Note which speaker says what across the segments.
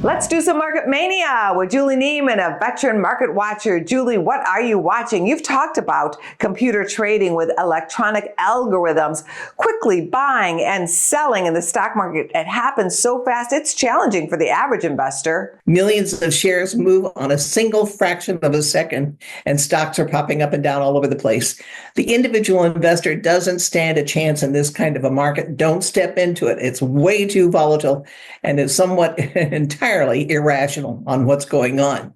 Speaker 1: Let's do some market mania with Juli Niemann, a veteran market watcher. Juli, what are you watching? You've talked about computer trading with electronic algorithms, quickly buying and selling in the stock market. It happens so fast, it's challenging for the average investor.
Speaker 2: Millions of shares move on a single fraction of a second, and stocks are popping up and down all over the place. The individual investor doesn't stand a chance in this kind of a market. Don't step into it. It's way too volatile and is somewhat entirely irrational on what's going on.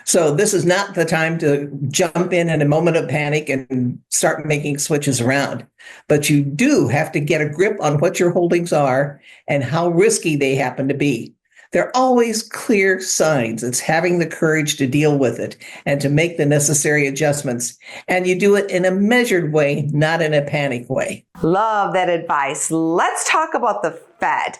Speaker 2: So this is not the time to jump in a moment of panic and start making switches around. But you do have to get a grip on what your holdings are and how risky they happen to be. There are always clear signs. It's having the courage to deal with it and to make the necessary adjustments. And you do it in a measured way, not in a panic way.
Speaker 1: Love that advice. Let's talk about the Fed.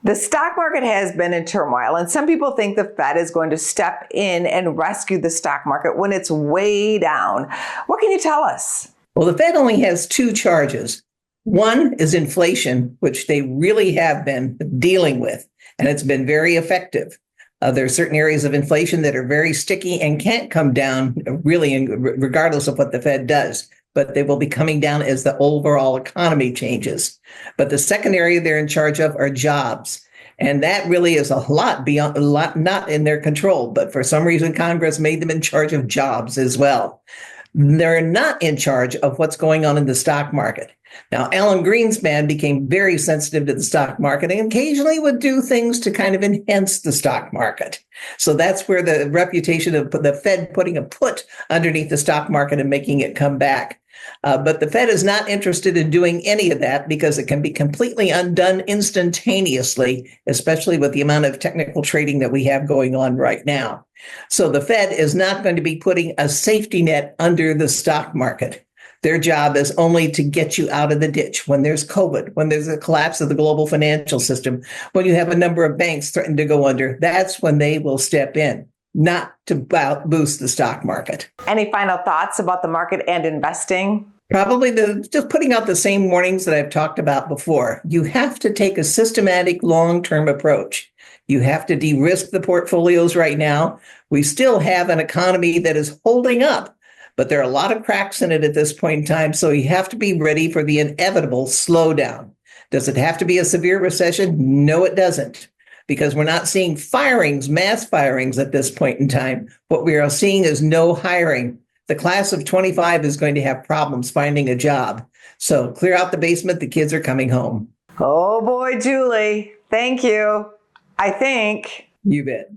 Speaker 1: The stock market has been in turmoil, and some people think the Fed is going to step in and rescue the stock market when it's way down. What can you tell us?
Speaker 2: Well, the Fed only has two charges. One is inflation, which they really have been dealing with, and it's been very effective. There are certain areas of inflation that are very sticky and can't come down really regardless of what the Fed does, but they will be coming down as the overall economy changes. But the second area they're in charge of are jobs. And that really is a lot not in their control, but for some reason, Congress made them in charge of jobs as well. They're not in charge of what's going on in the stock market. Now, Alan Greenspan became very sensitive to the stock market and occasionally would do things to kind of enhance the stock market. So that's where the reputation of the Fed putting a put underneath the stock market and making it come back. But the Fed is not interested in doing any of that because it can be completely undone instantaneously, especially with the amount of technical trading that we have going on right now. So the Fed is not going to be putting a safety net under the stock market. Their job is only to get you out of the ditch when there's COVID, when there's a collapse of the global financial system, when you have a number of banks threatened to go under. That's when they will step in, not to boost the stock market.
Speaker 1: Any final thoughts about the market and investing?
Speaker 2: Probably just putting out the same warnings that I've talked about before. You have to take a systematic long-term approach. You have to de-risk the portfolios right now. We still have an economy that is holding up, but there are a lot of cracks in it at this point in time, so you have to be ready for the inevitable slowdown. Does it have to be a severe recession? No, it doesn't, because we're not seeing firings, mass firings at this point in time. What we are seeing is no hiring. The class of 25 is going to have problems finding a job. So clear out the basement. The kids are coming home.
Speaker 1: Oh boy, Juli, thank you. I think.
Speaker 2: You bet.